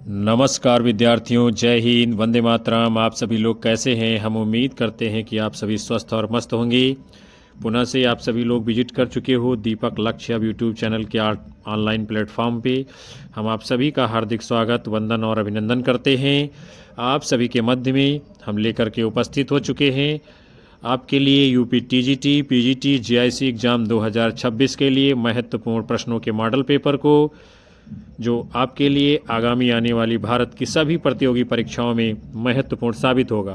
नमस्कार विद्यार्थियों, जय हिंद, वंदे मातरम। आप सभी लोग कैसे हैं? हम उम्मीद करते हैं कि आप सभी स्वस्थ और मस्त होंगे। पुनः से आप सभी लोग विजिट कर चुके हो दीपक लक्ष्य अब यूट्यूब चैनल के ऑनलाइन प्लेटफॉर्म पे। हम आप सभी का हार्दिक स्वागत, वंदन और अभिनंदन करते हैं। आप सभी के मध्य में हम लेकर के उपस्थित हो चुके हैं आपके लिए UP TGT, PGT, GIC exam 2026 के लिए महत्वपूर्ण प्रश्नों के मॉडल पेपर को, जो आपके लिए आगामी आने वाली भारत की सभी प्रतियोगी परीक्षाओं में महत्वपूर्ण साबित होगा।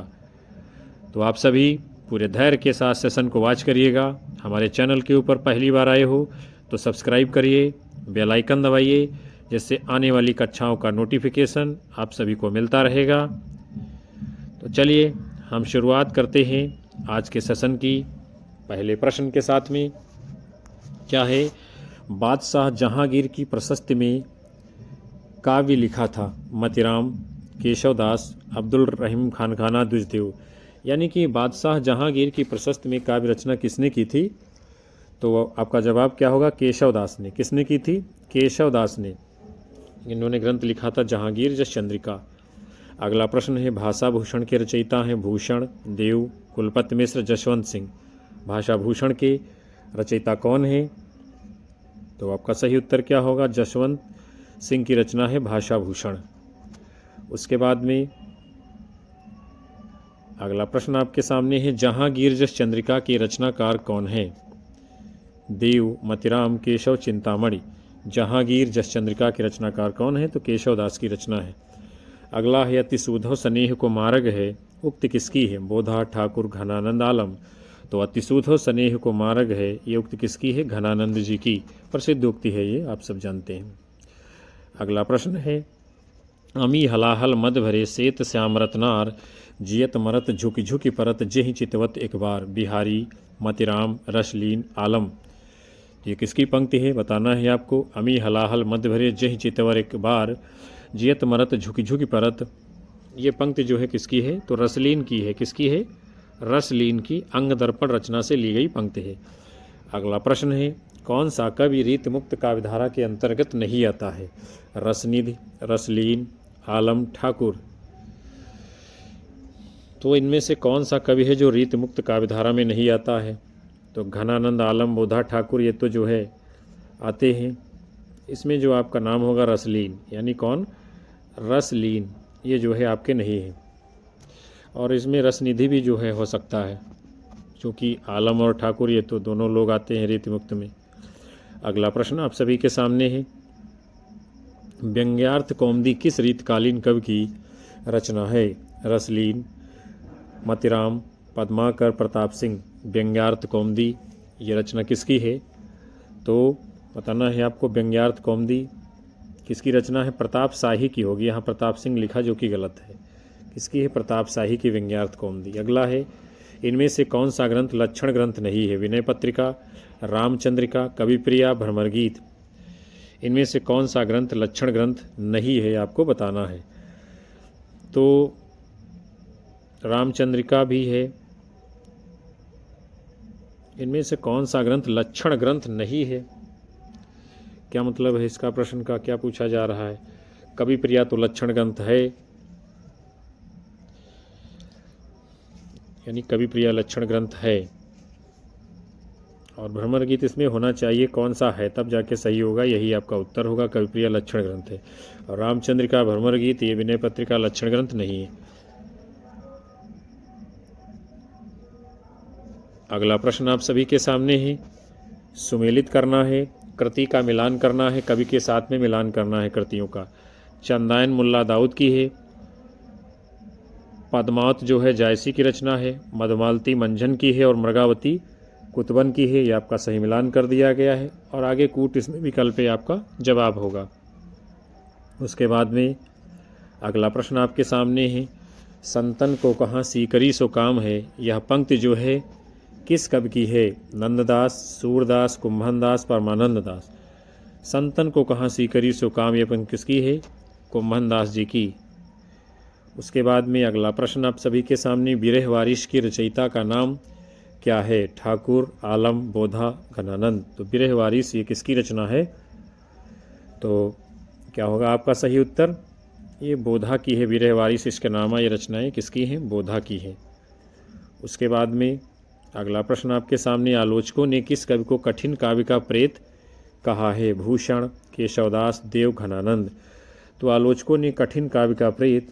तो आप सभी पूरे धैर्य के साथ सेशन को वॉच करिएगा। हमारे चैनल के ऊपर पहली बार आए हो तो सब्सक्राइब करिए, बेल आइकन दबाइए, जिससे आने वाली कक्षाओं का नोटिफिकेशन आप सभी को मिलता रहेगा। तो चलिए हम शुरुआत करते हैं आज के सेशन की पहले प्रश्न के साथ में। क्या है? बादशाह जहांगीर की प्रशस्ति में काव्य लिखा था मतीराम, केशवदास, अब्दुल रहीम खानखाना, दुजदेव। यानी कि बादशाह जहांगीर की प्रशस्ति में काव्य रचना किसने की थी? तो आपका जवाब क्या होगा? केशवदास ने। किसने की थी? केशवदास ने। इन्होंने ग्रंथ लिखा था जहांगीर जस चंद्रिका। अगला प्रश्न है, भाषा भूषण के रचयिता हैं भूषण, देव, कुलपति मिश्र, जसवंत सिंह। भाषा भूषण के रचयिता कौन है? तो आपका सही उत्तर क्या होगा? जसवंत सिंह की रचना है भाषा भूषण। उसके बाद में अगला प्रश्न आपके सामने है, जहांगीर जस चंद्रिका के रचनाकार कौन है? देव, मतीराम, केशव, चिंतामणि। जहांगीर जस चंद्रिका के रचनाकार कौन है? तो केशवदास की रचना है। अगला है, अति सुधो स्नेह को मार्ग है, उक्त किसकी है? बोधा, ठाकुर, घनानंद, आलम। तो अति सुधो स्नेह को मार्ग है, ये उक्त किसकी है? घनानंद जी की प्रसिद्ध उक्ति है, ये आप सब जानते हैं। अगला प्रश्न है, अमी हलाहल मद भरे सेत श्याम रत्नार, जियत मरत झुकी झुकी परत जेहि चितवत एक बार। बिहारी, मतीराम, रसलीन, आलम। ये किसकी पंक्ति है? बताना है आपको। अमी हलाहल मद भरे जेहि चितवर एक बार, जियत मरत झुकी झुकी परत। ये पंक्ति जो है किसकी है? तो रसलीन की है। किसकी है? रसलीन की अंग दर्पण रचना से ली गई पंक्ति है। अगला प्रश्न है, कौन सा कवि रीत मुक्त काव्यधारा के अंतर्गत नहीं आता है? रसनिधि, रसलीन, आलम, ठाकुर। तो इनमें से कौन सा कवि है जो रीत मुक्त काव्यधारा में नहीं आता है? तो घनानंद, आलम, बोधा, ठाकुर, ये तो जो है आते हैं। इसमें जो आपका नाम होगा रसलीन, यानी कौन? रसलीन, ये जो है आपके नहीं है। और इसमें रसनिधि भी जो है हो सकता है, क्योंकि आलम और ठाकुर ये तो दोनों लोग आते हैं रीति मुक्त में। अगला प्रश्न आप सभी के सामने है, व्यंग्यार्थ कौमुदी किस रीतकालीन कवि की रचना है? रसलीन, मतीराम, पद्माकर, प्रताप सिंह। व्यंग्यार्थ कौमुदी ये रचना किसकी है? तो बताना है आपको। व्यंग्यार्थ कौमुदी किसकी रचना है? प्रताप शाही की होगी। यहाँ प्रताप सिंह लिखा, जो कि गलत है। किसकी है? प्रताप शाही की व्यंग्यार्थ कौमुदी। अगला है, इनमें से कौन सा ग्रंथ लक्षण ग्रंथ नहीं है? विनय पत्रिका, रामचंद्रिका, कविप्रिया, भ्रमरगीत। इनमें से कौन सा ग्रंथ लक्षण ग्रंथ नहीं है, आपको बताना है। तो रामचंद्रिका भी है। इनमें से कौन सा ग्रंथ लक्षण ग्रंथ नहीं है? क्या मतलब है इसका? प्रश्न का क्या पूछा जा रहा है? कविप्रिया तो लक्षण ग्रंथ है, यानी कविप्रिया लक्षण ग्रंथ है। और भ्रमर गीत इसमें होना चाहिए। कौन सा है तब जाके सही होगा, यही आपका उत्तर होगा। कविप्रिया लक्षण ग्रंथ है। और रामचंद्रिका, भ्रमर गीत, ये विनय पत्रिका लक्षण ग्रंथ नहीं है। अगला प्रश्न आप सभी के सामने है, सुमेलित करना है, कृति का मिलान करना है, कवि के साथ में मिलान करना है कृतियों का। चंदायन मुल्ला दाऊद की है। पद्मावत जो है जायसी की रचना है। मधुमालती मंझन की है। और मृगावती कुतबन की है। ये आपका सही मिलान कर दिया गया है। और आगे कूट इसमें विकल्प पे आपका जवाब होगा। उसके बाद में अगला प्रश्न आपके सामने है, संतन को कहाँ सीकरी सो काम है। यह पंक्ति जो है किस कवि की है? नंददास, सूरदास, कुंभनदास, परमानंद दास। संतन को कहाँ सीकरी सो काम, यह पंक्ति किसकी है? कुंभनदास जी की। उसके बाद में अगला प्रश्न आप सभी के सामने, विरह वारिश की रचयिता का नाम क्या है? ठाकुर, आलम, बोधा, घनानंद। तो विरह वारिश ये किसकी रचना है? तो क्या होगा आपका सही उत्तर? ये बोधा की है, विरह वारिस इसके नामा, ये रचनाएं किसकी हैं? बोधा की हैं। उसके बाद में अगला प्रश्न आपके सामने, आलोचकों ने किस कवि को कठिन काव्य का प्रेत कहा है? भूषण, केशवदास, देव, घनानंद। तो आलोचकों ने कठिन काव्य का प्रेत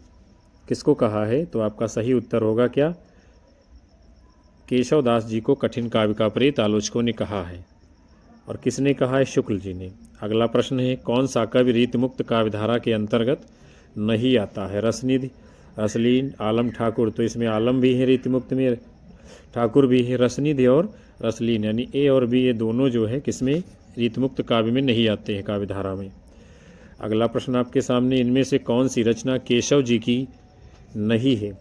किसको कहा है? तो आपका सही उत्तर होगा क्या? केशवदास जी को कठिन काव्य का प्रेत आलोचकों ने कहा है। और किसने कहा है? शुक्ल जी ने। अगला प्रश्न है, कौन सा कवि रीतमुक्त काव्यधारा के अंतर्गत नहीं आता है? रसनिधि, रसलीन, आलम ठाकुर। तो इसमें आलम भी है रीतमुक्त में, ठाकुर भी है। रसनिधि और रसलीन यानी ए और बी, ये दोनों जो है किसमें? रीतमुक्त काव्य में नहीं आते हैं, काव्यधारा में। अगला प्रश्न आपके सामने, इनमें से कौन सी रचना केशव जी की नहीं है?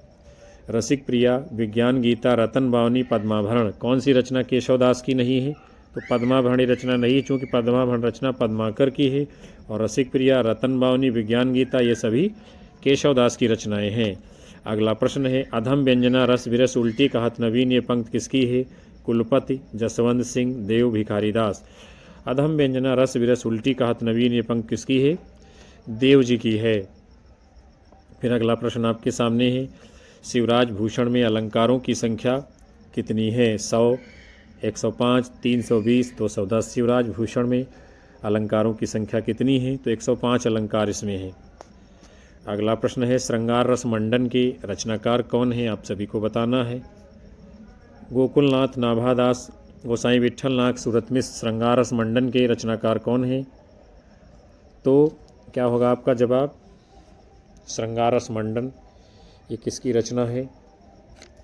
रसिक प्रिया, विज्ञान गीता, रतन बावनी, पद्माभरण। कौन सी रचना केशवदास की नहीं है? तो पद्माभरण रचना नहीं है, चूँकि पद्माभरण रचना पद्माकर की है। और रसिक प्रिया, रतन बावनी, विज्ञान गीता ये सभी केशवदास की रचनाएं हैं। अगला प्रश्न है, अधम व्यंजना रस विरस उल्टी कहत नवीन, ये पंक्ति किसकी है? कुलपति, जसवंत सिंह, देव, भिखारीदास। अधम व्यंजना रस विरस उल्टी कहत नवीन, ये पंक्ति किसकी है? देव जी की है। फिर अगला प्रश्न आपके सामने है, शिवराज भूषण में अलंकारों की संख्या कितनी है? 100, 105, 320, 210। शिवराज भूषण में अलंकारों की संख्या कितनी है? तो 105 अलंकार इसमें है। अगला प्रश्न है, श्रृंगार रस मंडन के रचनाकार कौन है? आप सभी को बताना है। गोकुलनाथ, नाभादास, गोसाई विट्ठलनाथ, सूरत मिश्र। श्रृंगार रस मंडन के रचनाकार कौन है? तो क्या होगा आपका जवाब? श्रृंगार रस मंडन ये किसकी रचना है?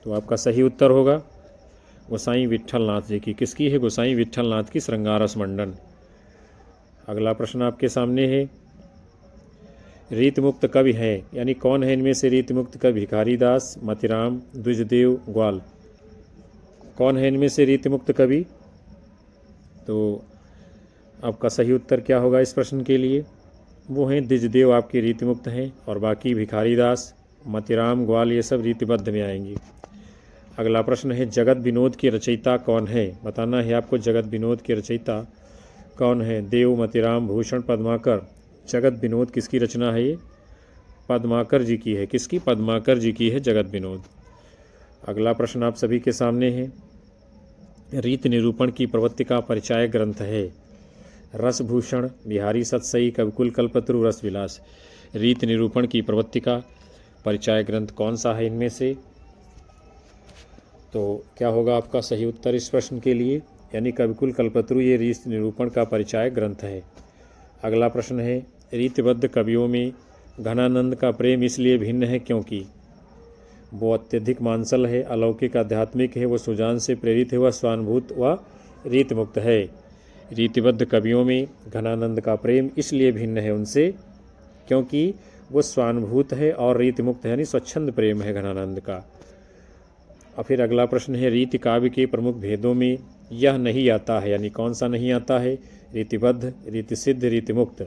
तो आपका सही उत्तर होगा गोसाई विट्ठलनाथ जी की। किसकी है? गोसाई विट्ठलनाथ की श्रृंगार रस मंडन। अगला प्रश्न आपके सामने है, रीतमुक्त कवि है यानी कौन है इनमें से रीतमुक्त कवि? भिखारीदास, मतिराम, द्विजदेव, ग्वाल। कौन है इनमें से रीतमुक्त कवि? तो आपका सही उत्तर क्या होगा इस प्रश्न के लिए? वो हैं द्विजदेव आपके रीतिमुक्त हैं, और बाकी भिखारीदास, मतिराम, ग्वाल ये सब रीतिबद्ध में आएंगी। अगला प्रश्न है, जगत विनोद की रचयिता कौन है? बताना है आपको, जगत विनोद की रचयिता कौन है? देव, मतिराम, भूषण, पद्माकर। जगत विनोद किसकी रचना है? ये पद्माकर जी की है। किसकी? पद्माकर जी की है जगत विनोद। अगला प्रश्न आप सभी के सामने है, रीत निरूपण की प्रवृत्ति का परिचायक ग्रंथ है? रसभूषण, बिहारी सतसई, कविकुल, कल्पतरु, रसविलास। रीत निरूपण की प्रवृत्ति का परिचय ग्रंथ कौन सा है इनमें से? तो क्या होगा आपका सही उत्तर इस प्रश्न के लिए? यानी कविकुल, कल्पतरु ये रीत निरूपण का परिचय ग्रंथ है। अगला प्रश्न है, रीतिबद्ध कवियों में घनानंद का प्रेम इसलिए भिन्न है क्योंकि वो अत्यधिक मांसल है, अलौकिक आध्यात्मिक है, वो सुजान से प्रेरित है, वह स्वानुभूत व रीतमुक्त है। रीतिबद्ध कवियों में घनानंद का प्रेम इसलिए भिन्न है उनसे क्योंकि वो स्वानुभूत है और रीतिमुक्त है, यानी स्वच्छंद प्रेम है घनानंद का। और फिर अगला प्रश्न है, रीति काव्य के प्रमुख भेदों में यह नहीं आता है, यानी कौन सा नहीं आता है? रीतिबद्ध, रीतिसिद्ध, रीतिमुक्त।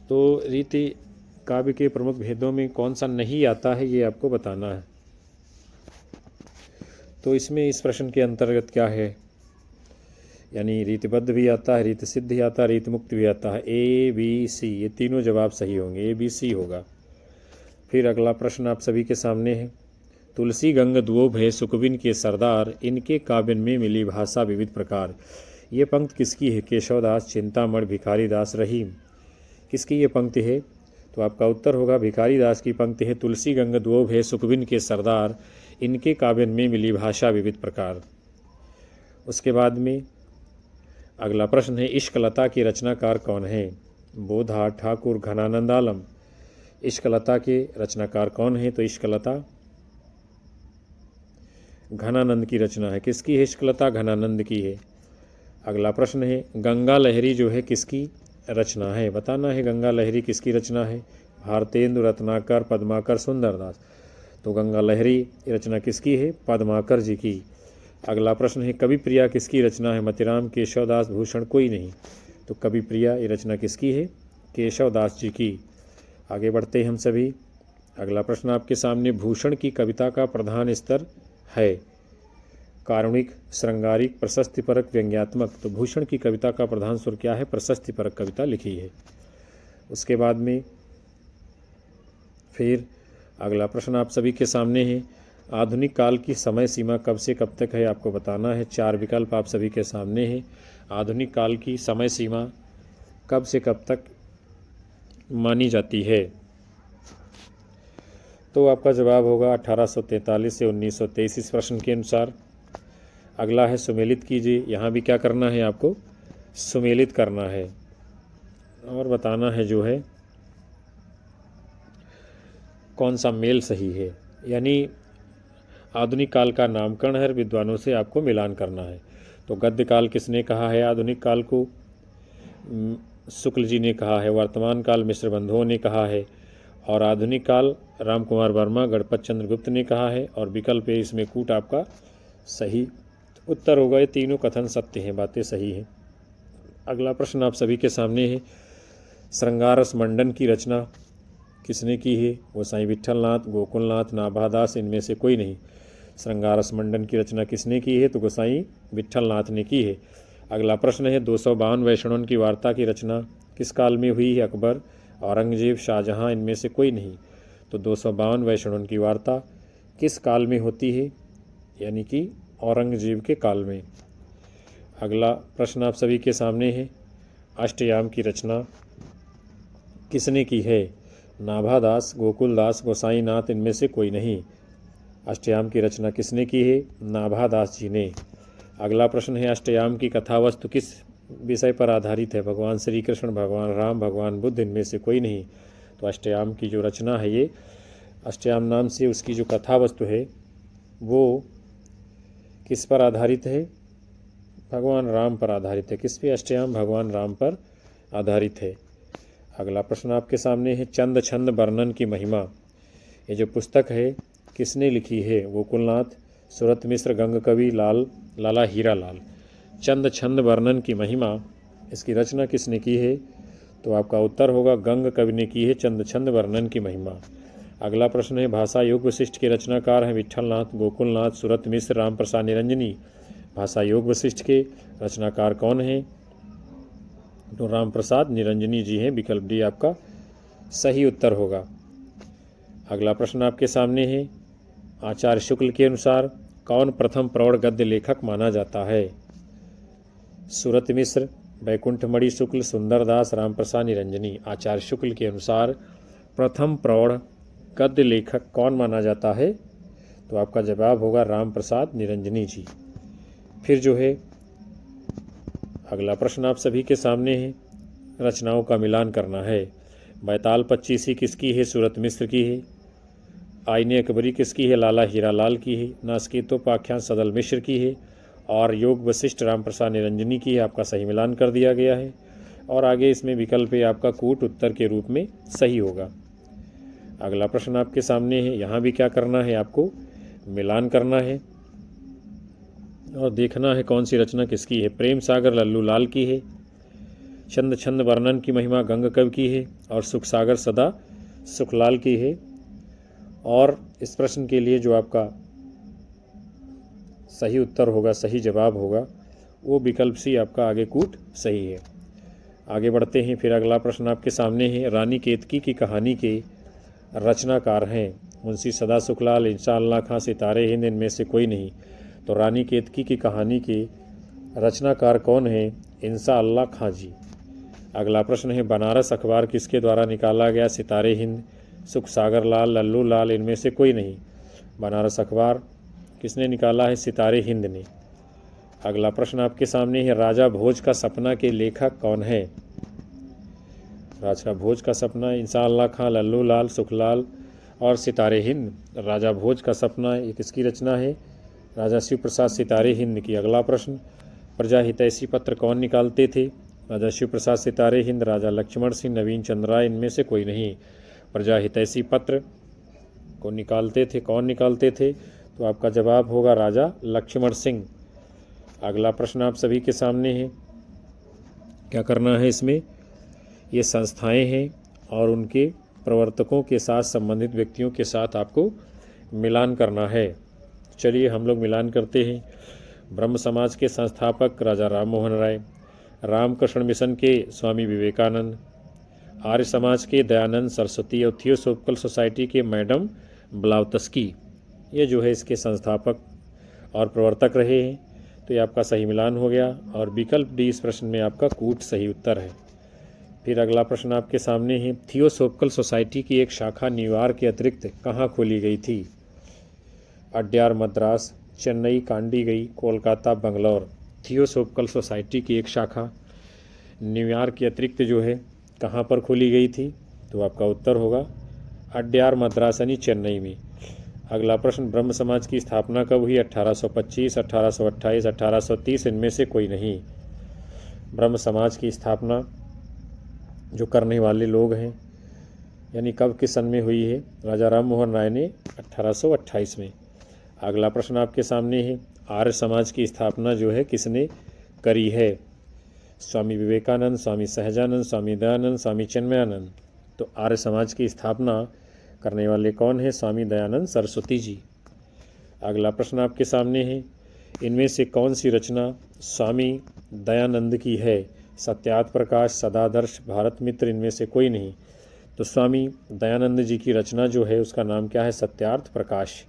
तो रीति काव्य के प्रमुख भेदों में कौन सा नहीं आता है ये आपको बताना है। तो इसमें इस प्रश्न के अंतर्गत क्या है, यानी रीतिबद्ध भी आता है, रीतिसिद्ध भी आता है, रीतिमुक्त भी आता है। ए, बी, सी ये तीनों जवाब सही होंगे, ए, बी, सी होगा। फिर अगला प्रश्न आप सभी के सामने है, तुलसी गंग दुओ भय सुकविन के सरदार, इनके काव्य में मिली भाषा विविध प्रकार। ये पंक्ति किसकी है? केशवदास, चिंतामण, भिखारीदास, रहीम। किसकी ये पंक्ति है? तो आपका उत्तर होगा भिखारीदास की पंक्ति है, तुलसी गंग दुओ भय सुकविन के सरदार, इनके काव्य में मिली भाषा विविध प्रकार। उसके बाद में अगला प्रश्न है, इश्कलता की रचनाकार कौन है? बोधा, ठाकुर, घनानंद, आलम। इश्कलता के रचनाकार कौन है? तो इश्कलता घनानंद की रचना है। किसकी है इश्कलता? घनानंद की है। अगला प्रश्न है, गंगा लहरी जो है किसकी रचना है? बताना है गंगा लहरी किसकी रचना है? भारतेंदु, रत्नाकर, पद्माकर, सुंदरदास। तो गंगा लहरी रचना किसकी है? पद्माकर जी की। अगला प्रश्न है, कवि प्रिया किसकी रचना है? मतिराम, केशवदास, भूषण, कोई नहीं। तो कवि प्रिया ये रचना किसकी है? केशवदास जी की। आगे बढ़ते हैं हम सभी। अगला प्रश्न आपके सामने, भूषण की कविता का प्रधान स्तर है कारुणिक, श्रृंगारिक, प्रशस्तिपरक, व्यंग्यात्मक। तो भूषण की कविता का प्रधान स्वर क्या है? प्रशस्तिपरक कविता लिखी है। उसके बाद में फिर अगला प्रश्न आप सभी के सामने है, आधुनिक काल की समय सीमा कब से कब तक है, आपको बताना है। 4 विकल्प आप सभी के सामने है। आधुनिक काल की समय सीमा कब से कब तक मानी जाती है? तो आपका जवाब होगा 1843 से 1923 इस प्रश्न के अनुसार। अगला है सुमेलित कीजिए। यहाँ भी क्या करना है आपको? सुमेलित करना है और बताना है जो है कौन सा मेल सही है। यानी आधुनिक काल का नामकरण है, विद्वानों से आपको मिलान करना है। तो गद्य काल किसने कहा है आधुनिक काल को? शुक्ल जी ने कहा है। वर्तमान काल मिश्र बंधुओं ने कहा है। और आधुनिक काल राम कुमार वर्मा गणपत चंद्र गुप्त ने कहा है। और विकल्प है इसमें कूट आपका सही उत्तर होगा। ये तीनों कथन सत्य हैं, बातें सही हैं। अगला प्रश्न आप सभी के सामने है, श्रृंगारस मंडन की रचना किसने की है? गोसाई विट्ठलनाथ, गोकुलनाथ, नाभादास, इनमें से कोई नहीं। श्रृंगारस मंडन की रचना किसने की है? तो गोसाई विट्ठलनाथ ने की है। अगला प्रश्न है, 252 वैष्णवों की वार्ता की रचना किस काल में हुई है? अकबर, औरंगजेब, शाहजहां, इनमें से कोई नहीं। तो 252 वैष्णवों की वार्ता किस काल में होती है? यानी कि औरंगजेब के काल में। अगला प्रश्न आप सभी के सामने है, अष्टयाम की रचना किसने की है? नाभादास, गोकुलदास, गोसाईनाथ, इनमें से कोई नहीं। अष्टयाम की रचना किसने की है? नाभादास जी ने। अगला प्रश्न है, अष्टयाम की कथा वस्तु किस विषय पर आधारित है? भगवान श्री कृष्ण, भगवान राम, भगवान बुद्ध, इनमें से कोई नहीं। तो अष्टयाम की जो रचना है, ये अष्टयाम नाम से उसकी जो कथा वस्तु है वो किस पर आधारित है? भगवान राम पर आधारित है। किस पे? अष्टयाम भगवान राम पर आधारित है। अगला प्रश्न आपके सामने है, चंद छंद वर्णन की महिमा, ये जो पुस्तक है किसने लिखी है? गोकुलनाथ, सूरत मिश्र, गंग कवि, लाला हीरा लाल। चंद छंद वर्णन की महिमा, इसकी रचना किसने की है? तो आपका उत्तर होगा गंग कवि ने की है चंद छंद वर्णन की महिमा। अगला प्रश्न है, भाषा योग वशिष्ठ के रचनाकार हैं विट्ठलनाथ, गोकुलनाथ, सूरत मिश्र, राम प्रसाद निरंजनी। भाषा योग वशिष्ठ के रचनाकार कौन हैं? तो राम प्रसाद निरंजनी जी हैं। विकल्प डी आपका सही उत्तर होगा। अगला प्रश्न आपके सामने है, आचार्य शुक्ल के अनुसार कौन प्रथम प्रौढ़ गद्य लेखक माना जाता है? सूरत मिश्र, बैकुंठमणि शुक्ल, सुंदरदास, राम प्रसाद निरंजनी। आचार्य शुक्ल के अनुसार प्रथम प्रौढ़ गद्य लेखक कौन माना जाता है? तो आपका जवाब होगा राम प्रसाद निरंजनी जी। फिर जो है अगला प्रश्न आप सभी के सामने है, रचनाओं का मिलान करना है। बैताल पच्चीसी किसकी है? सूरत मिश्र की है। आईने अकबरी किसकी है? लाला हीरा लाल की है। नास्केतोपाख्यान सदल मिश्र की है। और योग वशिष्ठ राम प्रसाद निरंजनी की है। आपका सही मिलान कर दिया गया है। और आगे इसमें विकल्प है आपका कूट उत्तर के रूप में सही होगा। अगला प्रश्न आपके सामने है, यहाँ भी क्या करना है आपको? मिलान करना है और देखना है कौन सी रचना किसकी है। प्रेम सागर लल्लू लाल की है। चंद छंद वर्णन की महिमा गंग कवि की है। और सुख सागर सदा सुखलाल की है। और इस प्रश्न के लिए जो आपका सही उत्तर होगा, सही जवाब होगा, वो विकल्प सी आपका आगे कूट सही है। आगे बढ़ते हैं। फिर अगला प्रश्न आपके सामने है, रानी केतकी की कहानी के रचनाकार हैं मुंशी सदा सुखलाल, इंशाअल्लाह खां, सितारे हिंद, इनमें से कोई नहीं। तो रानी केतकी की कहानी के रचनाकार कौन है? इंशाअल्लाह खां जी। अगला प्रश्न है, बनारस अखबार किसके द्वारा निकाला गया? सितारे हिंद, सुख सागर लाल, लल्लू लाल, इनमें से कोई नहीं। बनारस अखबार किसने निकाला है? सितारे हिंद ने। अगला प्रश्न आपके सामने है, राजा भोज का सपना के लेखक कौन है? राजा भोज का सपना इंशाअल्लाह खां, लल्लू लाल, सुखलाल और सितारे हिंद। राजा भोज का सपना ये किसकी रचना है? राजा शिव प्रसाद सितारे हिंद की। अगला प्रश्न, प्रजा हितैषी पत्र कौन निकालते थे? राजा शिव प्रसाद सितारे हिंद, राजा लक्ष्मण सिंह, नवीन चंद्र राय, इनमें से कोई नहीं। प्रजा हितैषी पत्र को निकालते थे, कौन निकालते थे? तो आपका जवाब होगा राजा लक्ष्मण सिंह। अगला प्रश्न आप सभी के सामने है, क्या करना है इसमें? ये संस्थाएं हैं और उनके प्रवर्तकों के साथ संबंधित व्यक्तियों के साथ आपको मिलान करना है। चलिए हम लोग मिलान करते हैं। ब्रह्म समाज के संस्थापक राजा राम मोहन राय, रामकृष्ण मिशन के स्वामी विवेकानंद, आर्य समाज के दयानंद सरस्वती और थियोसोफिकल सोसाइटी के मैडम ब्लावत्स्की, ये जो है इसके संस्थापक और प्रवर्तक रहे हैं। तो ये आपका सही मिलान हो गया और विकल्प डी इस प्रश्न में आपका कूट सही उत्तर है। फिर अगला प्रश्न आपके सामने है, थियोसोफिकल सोसाइटी की एक शाखा न्यूयॉर्क के अतिरिक्त कहाँ खोली गई थी? अड्यार, मद्रास, चेन्नई, कांडीगई, कोलकाता, बंगलौर। थियोसोफिकल सोसाइटी की एक शाखा न्यूयॉर्क के अतिरिक्त जो है कहाँ पर खोली गई थी? तो आपका उत्तर होगा अड्यार, मद्रास यानी चेन्नई में। अगला प्रश्न, ब्रह्म समाज की स्थापना कब हुई? 1825, 1828, 1830, इनमें से कोई नहीं। ब्रह्म समाज की स्थापना जो करने वाले लोग हैं यानी कब किस सन में हुई है? राजा राम मोहन राय ने 1828 में। अगला प्रश्न आपके सामने है, आर्य समाज की स्थापना जो है किसने करी है? स्वामी विवेकानंद, स्वामी सहजानंद, स्वामी दयानंद, स्वामी चिन्मयानंद। तो आर्य समाज की स्थापना करने वाले कौन है? स्वामी दयानंद सरस्वती जी। अगला प्रश्न आपके सामने है, इनमें से कौन सी रचना स्वामी दयानंद की है? सत्यार्थ प्रकाश, सदादर्श, भारत मित्र, इनमें से कोई नहीं। तो स्वामी दयानंद जी की रचना जो है उसका नाम क्या है? सत्यार्थ प्रकाश।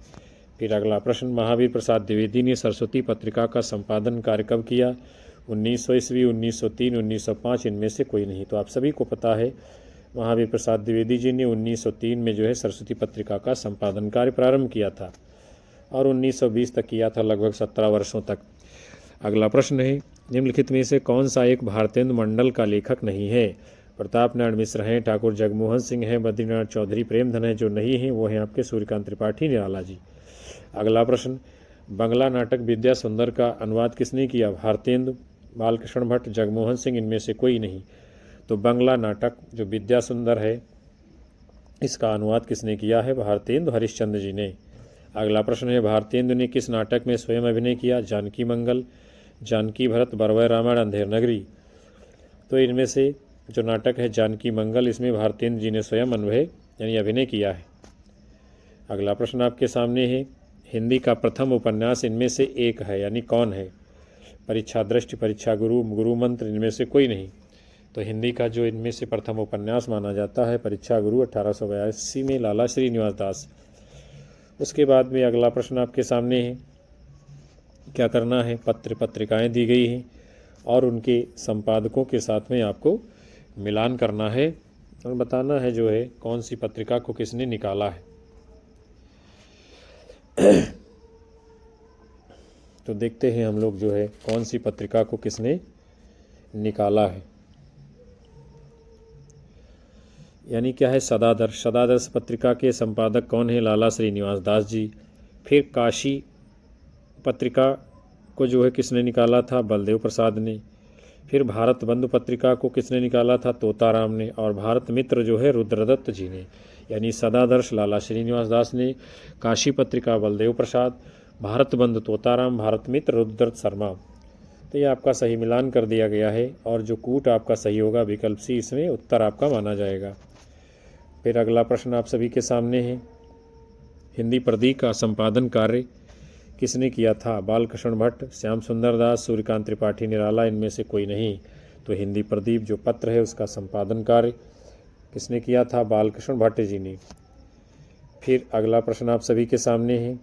फिर अगला प्रश्न, महावीर प्रसाद द्विवेदी ने सरस्वती पत्रिका का संपादन कार्य कब किया? 1900 ईस्वी, 1903, 1905, इनमें से कोई नहीं। तो आप सभी को पता है महावीर प्रसाद द्विवेदी जी ने 1903 में जो है सरस्वती पत्रिका का संपादन कार्य प्रारंभ किया था और 1920 तक किया था, लगभग 17 वर्षों तक। अगला प्रश्न है, निम्नलिखित में से कौन सा एक भारतेंदु मंडल का लेखक नहीं है? प्रताप नारायण मिश्र हैं, ठाकुर जगमोहन सिंह हैं, बद्रीनाथ चौधरी प्रेमधन है। जो नहीं है वो हैं आपके सूर्यकांत त्रिपाठी निराला जी। अगला प्रश्न, बंगला नाटक विद्या सुंदर का अनुवाद किसने किया? भारतेंदु, बालकृष्ण भट्ट, जगमोहन सिंह, इनमें से कोई नहीं। तो बंगला नाटक जो विद्या सुंदर है इसका अनुवाद किसने किया है? भारतेंदु हरिश्चंद्र जी ने। अगला प्रश्न है, भारतेंदु ने किस नाटक में स्वयं अभिनय किया? जानकी मंगल, जानकी भरत, बरवय रामायण, अंधेर नगरी। तो इनमें से जो नाटक है जानकी मंगल, इसमें भारतेंदु जी ने स्वयं अभिनय किया है। अगला प्रश्न आपके सामने है, हिंदी का प्रथम उपन्यास इनमें से एक है यानी कौन है? परीक्षा दृष्टि, परीक्षा गुरु, गुरु मंत्र, इनमें से कोई नहीं। तो हिंदी का जो इनमें से प्रथम उपन्यास माना जाता है परीक्षा गुरु 1882 में, लाला श्रीनिवास दास। उसके बाद में अगला प्रश्न आपके सामने है, क्या करना है? पत्रिकाएं दी गई हैं और उनके संपादकों के साथ में आपको मिलान करना है और बताना है जो है कौन सी पत्रिका को किसने निकाला है। तो देखते हैं हम लोग जो है कौन सी पत्रिका को किसने निकाला है। यानी क्या है? सदादर्श। सदादर्श पत्रिका के संपादक कौन है? लाला श्रीनिवास दास जी। फिर काशी पत्रिका को जो है किसने निकाला था? बलदेव प्रसाद ने। फिर भारत बंधु पत्रिका को किसने निकाला था? तोताराम ने। और भारत मित्र जो है रुद्रदत्त जी ने। यानी सदादर्श लाला श्रीनिवास दास ने, काशी पत्रिका बलदेव प्रसाद, भारत बंधु तोताराम, भारत मित्र रुद्रदत्त शर्मा। तो ये आपका सही मिलान कर दिया गया है और जो कूट आपका सही होगा विकल्प सी, इसमें उत्तर आपका माना जाएगा। फिर अगला प्रश्न आप सभी के सामने है, हिंदी प्रदीप का संपादन कार्य किसने किया था? बालकृष्ण भट्ट, श्याम सुंदर दास, सूर्यकांत त्रिपाठी निराला, इनमें से कोई नहीं। तो हिंदी प्रदीप जो पत्र है उसका संपादन कार्य किसने किया था? बालकृष्ण भट्ट जी ने। फिर अगला प्रश्न आप सभी के सामने है,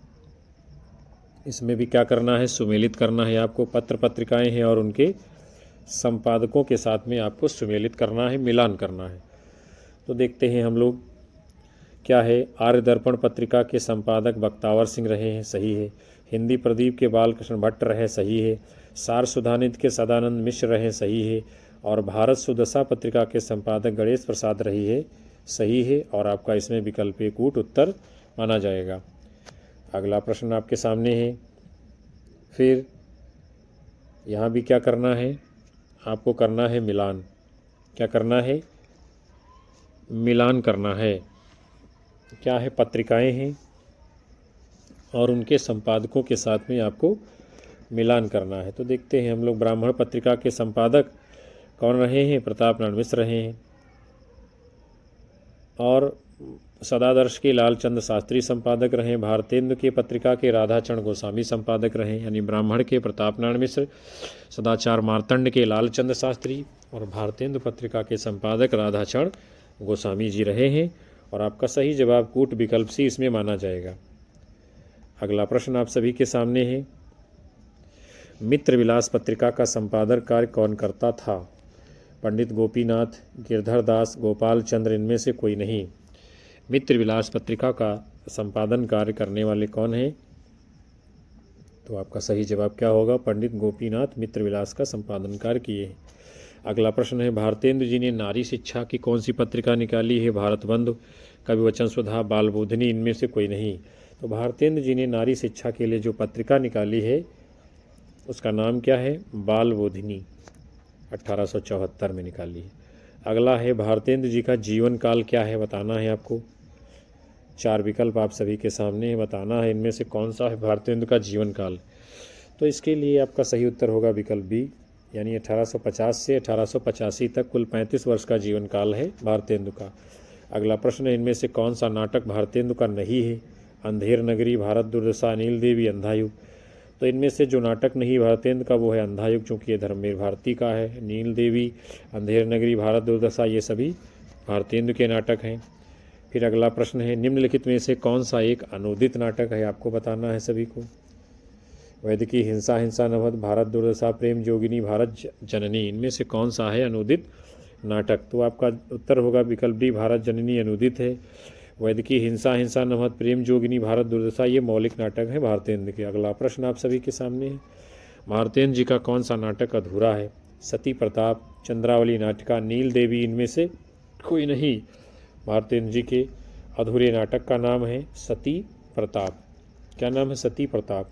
इसमें भी क्या करना है? सुमेलित करना है आपको। पत्र पत्रिकाएं हैं और उनके संपादकों के साथ में आपको सुमेलित करना है, मिलान करना है। तो देखते हैं हम लोग क्या है। आर्य दर्पण पत्रिका के संपादक बख्तावर सिंह रहे हैं, सही है। हिंदी प्रदीप के बालकृष्ण भट्ट रहे, सही है। सार सुधानिध के सदानंद मिश्र रहे, सही है। और भारत सुदशा पत्रिका के संपादक गणेश प्रसाद रही है, सही है। और आपका इसमें विकल्प ए कूट उत्तर माना जाएगा। अगला प्रश्न आपके सामने है, फिर यहाँ भी क्या करना है? आपको करना है मिलान। क्या करना है? मिलान करना है। क्या है? पत्रिकाएं हैं और उनके संपादकों के साथ में आपको मिलान करना है। तो देखते हैं हम लोग, ब्राह्मण पत्रिका के संपादक कौन रहे हैं? प्रताप नारायण मिश्र रहे हैं। और सदादर्श के लालचंद शास्त्री संपादक रहे। भारतेंदु के पत्रिका के राधाचरण गोस्वामी संपादक रहे। यानी ब्राह्मण के प्रताप नारायण मिश्र, सदाचार मार्तंड के लालचंद शास्त्री और भारतेंदु पत्रिका के संपादक राधाचरण गोस्वामी जी रहे हैं और आपका सही जवाब कूट विकल्प सी इसमें माना जाएगा। अगला प्रश्न आप सभी के सामने है, मित्र विलास पत्रिका का संपादन कार्य कौन करता था? पंडित गोपीनाथ, गिरधर दास, गोपाल चंद्र, इनमें से कोई नहीं। मित्र विलास पत्रिका का संपादन कार्य करने वाले कौन हैं? तो आपका सही जवाब क्या होगा? पंडित गोपीनाथ मित्र विलास का संपादन कार्य किए। अगला प्रश्न है, भारतेंदु जी ने नारी शिक्षा की कौन सी पत्रिका निकाली है? भारत बंधु, कवि वचन सुधा, बाल बोधिनी, इनमें से कोई नहीं। तो भारतेंदु जी ने नारी शिक्षा के लिए जो पत्रिका निकाली है उसका नाम क्या है? बाल बोधिनी, 1874 में निकाली है। अगला है, भारतेंदु जी का जीवन काल क्या है? बताना है आपको। 4 विकल्प आप सभी के सामने है, बताना है इनमें से कौन सा है भारतेंदु का जीवन काल। तो इसके लिए आपका सही उत्तर होगा विकल्प बी, यानी 1850 से 1885 तक कुल 35 वर्ष का जीवन काल है भारतेंदु का। अगला प्रश्न है, इनमें से कौन सा नाटक भारतेंदु का नहीं है? अंधेर नगरी, भारत दुर्दशा, नील देवी, अंधायुग। तो इनमें से जो नाटक नहीं भारतेंदु का वो है अंधायुग, चूँकि ये धर्मवीर भारती का है। नील देवी, अंधेर नगरी, भारत दुर्दशा, ये सभी भारतेंदु के नाटक हैं। फिर अगला प्रश्न है, निम्नलिखित में से कौन सा एक अनूदित नाटक है? आपको बताना है सभी को। वैदिकी हिंसा, हिंसा नवद, भारत दुर्दशा, प्रेम जोगिनी, भारत जननी, इनमें से कौन सा है अनूदित नाटक? तो आपका उत्तर होगा विकल्प डी, भारत जननी अनूदित है। वैदिकी हिंसा, हिंसा नवद, प्रेम जोगिनी, भारत दुर्दशा, ये मौलिक नाटक है भारतेंदु के। अगला प्रश्न आप सभी के सामने है, भारतेंदु जी का कौन सा नाटक अधूरा है? सती प्रताप, चंद्रावली नाटिका, नील देवी, इनमें से कोई नहीं। भारतेंदु जी के अधूरे नाटक का नाम है सती प्रताप। क्या नाम है? सती प्रताप।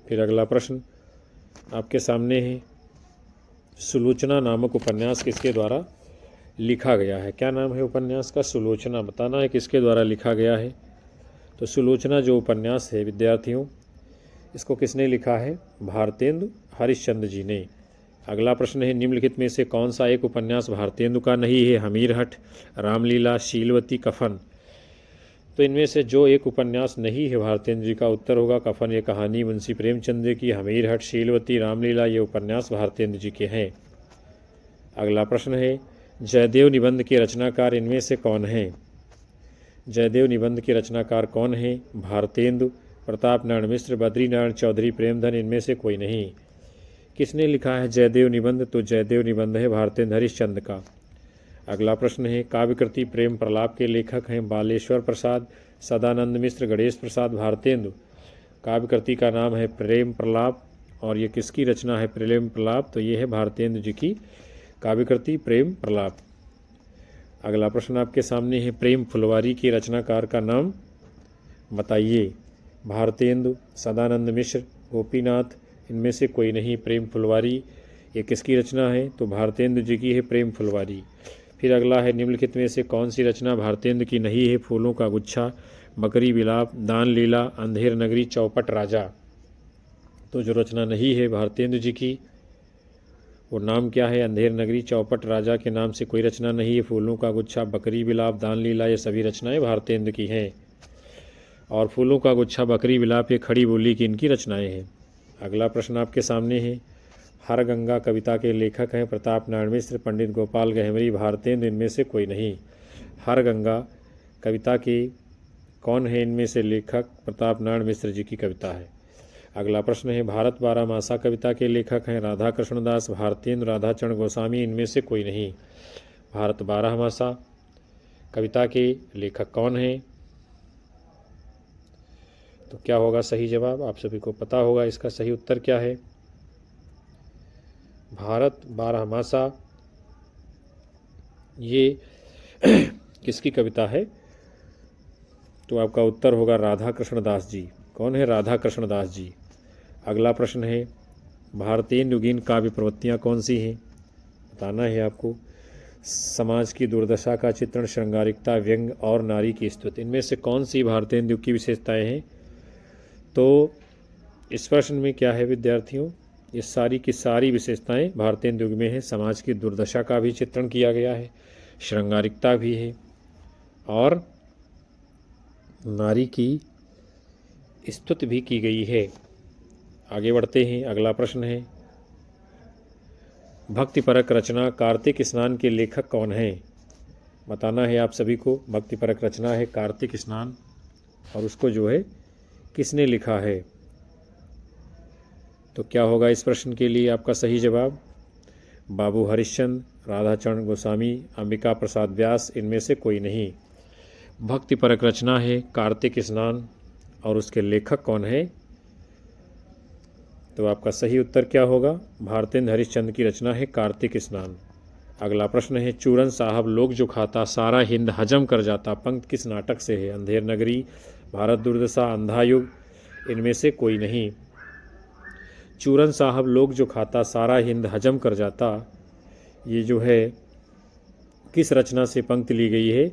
फिर अगला प्रश्न आपके सामने है, सुलोचना नामक उपन्यास किसके द्वारा लिखा गया है? क्या नाम है उपन्यास का? सुलोचना। बताना है किसके द्वारा लिखा गया है। तो सुलोचना जो उपन्यास है विद्यार्थियों, इसको किसने लिखा है? भारतेंदु हरिश्चंद्र जी ने। अगला प्रश्न है, निम्नलिखित में से कौन सा एक उपन्यास भारतेंदु का नहीं है? हमीरहठ, रामलीला, शीलवती, कफन। तो इनमें से जो एक उपन्यास नहीं है भारतेंदु जी का, उत्तर होगा कफन। ये कहानी मुंशी प्रेमचंद की। हमीरहठ, शीलवती, रामलीला, ये उपन्यास भारतेंदु जी के हैं। अगला प्रश्न है, जयदेव निबंध के रचनाकार इनमें से कौन हैं? जयदेव निबंध के रचनाकार कौन हैं? भारतेंदु, प्रताप नारायण मिश्र, बद्री नारायण चौधरी, प्रेमधन, इनमें से कोई नहीं। किसने लिखा है जयदेव निबंध? तो जयदेव निबंध है भारतेंदु हरिश्चंद्र का। अगला प्रश्न है, काव्यकृति प्रेम प्रलाप के लेखक हैं बालेश्वर प्रसाद, सदानंद मिश्र, गणेश प्रसाद, भारतेंदु। काव्यकृति का नाम है प्रेम प्रलाप और ये किसकी रचना है प्रेम प्रलाप? तो ये है भारतेंदु जी की काव्यकृति प्रेम प्रलाप। अगला प्रश्न आपके सामने है, प्रेम फुलवारी के रचनाकार का नाम बताइए। भारतेंदु, सदानंद मिश्र, गोपीनाथ, इनमें से कोई नहीं। प्रेम फुलवारी ये किसकी रचना है? तो भारतेंदु जी की है प्रेम फुलवारी। फिर अगला है, निम्नलिखित में से कौन सी रचना भारतेंदु की नहीं है? फूलों का गुच्छा, बकरी विलाप, दान लीला, अंधेर नगरी, चौपट राजा। तो जो रचना नहीं है भारतेंदु जी की वो नाम क्या है? अंधेर नगरी, चौपट राजा के नाम से कोई रचना नहीं है। फूलों का गुच्छा, बकरी विलाप, दान लीला, ये सभी रचनाएं भारतेंदु की हैं। और फूलों का गुच्छा, बकरी विलाप, ये खड़ी बोली की इनकी रचनाएं हैं। अगला प्रश्न आपके सामने है, हर गंगा कविता के लेखक हैं प्रताप नारायण मिश्र, पंडित गोपाल गहमरी, भारतेंदु, इनमें से कोई नहीं। हर गंगा कविता के कौन है इनमें से लेखक? प्रताप नारायण मिश्र जी की कविता है। अगला प्रश्न है, भारत बारहमासा कविता के लेखक हैं राधा कृष्ण दास, भारतेंदु, राधाचरण गोस्वामी, इनमें से कोई नहीं। भारत बारहमासा कविता के लेखक कौन हैं? तो क्या होगा सही जवाब? आप सभी को पता होगा इसका सही उत्तर क्या है। भारत बारहमासा ये किसकी कविता है? तो आपका उत्तर होगा राधा कृष्ण दास जी। कौन है? राधा कृष्ण दास जी। अगला प्रश्न है, भारतेंदु युगीन काव्य प्रवृत्तियाँ कौन सी हैं? बताना है आपको। समाज की दुर्दशा का चित्रण, श्रृंगारिकता, व्यंग और नारी की स्तुति, इनमें से कौन सी भारतेंदु युग की विशेषताएं हैं? तो इस प्रश्न में क्या है विद्यार्थियों, ये सारी की सारी विशेषताएं भारतेंदु युग में है। समाज की दुर्दशा का भी चित्रण किया गया है, श्रृंगारिकता भी है और नारी की स्तुति भी की गई है। आगे बढ़ते हैं, अगला प्रश्न है, भक्तिपरक रचना कार्तिक स्नान के लेखक कौन हैं? बताना है आप सभी को। भक्तिपरक रचना है कार्तिक स्नान, और उसको जो है किसने लिखा है। तो क्या होगा इस प्रश्न के लिए आपका सही जवाब? बाबू हरिश्चंद्र, राधाचरण गोस्वामी, अंबिका प्रसाद व्यास, इनमें से कोई नहीं। भक्तिपरक रचना है कार्तिक स्नान, और उसके लेखक कौन है? तो आपका सही उत्तर क्या होगा? भारतेंद्र हरिश्चंद्र की रचना है कार्तिक स्नान। अगला प्रश्न है चूरन साहब लोग जो खाता सारा हिंद हजम कर जाता, पंक्ति किस नाटक से है? अंधेर नगरी, भारत दुर्दशा, अंधा युग, इनमें से कोई नहीं। चूरन साहब लोग जो खाता सारा हिंद हजम कर जाता, ये जो है किस रचना से पंक्ति ली गई है?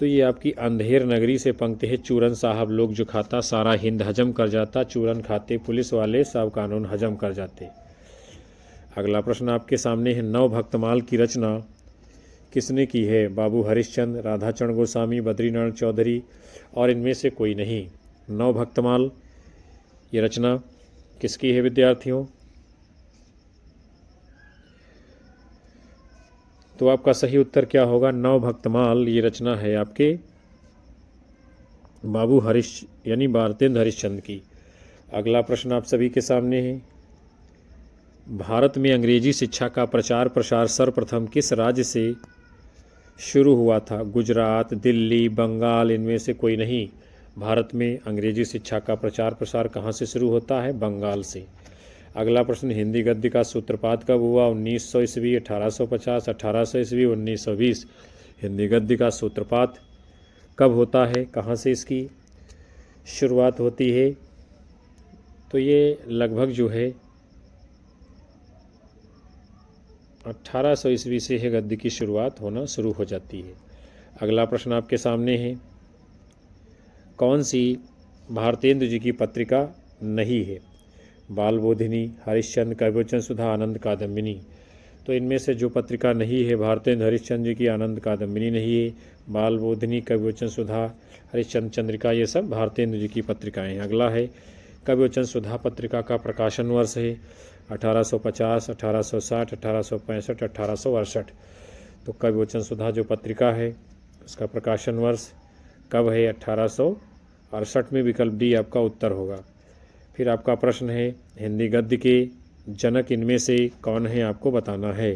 तो ये आपकी अंधेर नगरी से पंक्ति है। चूरन साहब लोग जो खाता सारा हिंद हजम कर जाता, चूरन खाते पुलिस वाले सब कानून हजम कर जाते। अगला प्रश्न आपके सामने है नव भक्तमाल की रचना किसने की है? बाबू हरिश्चंद्र, राधाचरण गोस्वामी, बद्रीनारायण चौधरी, और इनमें से कोई नहीं। नव भक्तमाल ये रचना किसकी है विद्यार्थियों? तो आपका सही उत्तर क्या होगा? नव भक्तमाल ये रचना है आपके बाबू यानी भारतेंद्र हरिश्चंद्र की। अगला प्रश्न आप सभी के सामने है भारत में अंग्रेजी शिक्षा का प्रचार प्रसार सर्वप्रथम किस राज्य से शुरू हुआ था? गुजरात, दिल्ली, बंगाल, इनमें से कोई नहीं। भारत में अंग्रेजी शिक्षा का प्रचार प्रसार कहाँ से शुरू होता है? बंगाल से। अगला प्रश्न हिंदी गद्य का सूत्रपात कब हुआ? 1900 ईस्वी, 1850, 1800 ईस्वी, 1920। हिंदी गद्य का सूत्रपात कब होता है? कहाँ से इसकी शुरुआत होती है? तो ये लगभग जो है 1800 ईस्वी से है गद्य की शुरुआत होना शुरू हो जाती है। अगला प्रश्न आपके सामने है कौन सी भारतेंद्र जी की पत्रिका नहीं है? बालबोधिनी, हरिश्चंद्र, कविवचन सुधा, आनंद कादम्बिनी। तो इनमें से जो पत्रिका नहीं है भारतेंद्र हरिश्चंद्र जी की, आनंद कादम्बिनी नहीं है, बालबोधिनी, कविवचन सुधा, हरिश्चंद्र चंद्रिका, ये सब भारतेंद्र जी की पत्रिकाएँ हैं। अगला है कविवचन सुधा पत्रिका का प्रकाशन वर्ष है 1850, 1860, 1865, 1868। तो कविवचन सुधा जो पत्रिका है उसका प्रकाशन वर्ष कब है? 1868 में। विकल्प डी आपका उत्तर होगा। फिर आपका प्रश्न है हिंदी गद्य के जनक इनमें से कौन है? आपको बताना है।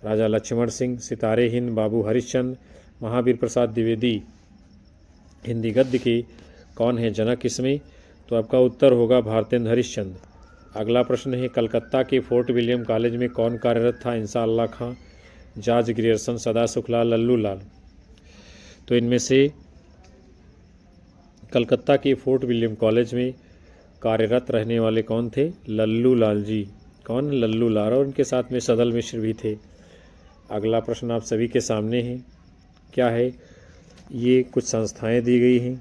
राजा लक्ष्मण सिंह, सितारे हिंद, बाबू हरिश्चंद्र, महावीर प्रसाद द्विवेदी। हिंदी गद्य के कौन है जनक इसमें? तो आपका उत्तर होगा भारतेंद्र हरिश्चंद्र। अगला प्रश्न है कलकत्ता के फोर्ट विलियम कॉलेज में कौन कार्यरत था? इंसा अल्लाह खां, जॉर्ज ग्रियर्सन, सदा सुखलाल, लल्लू लाल। तो इनमें से कलकत्ता के फोर्ट विलियम कॉलेज में कार्यरत रहने वाले कौन थे? लल्लू लाल जी। कौन? लल्लू लाल, और उनके साथ में सदल मिश्र भी थे। अगला प्रश्न आप सभी के सामने है क्या है? ये कुछ संस्थाएं दी गई हैं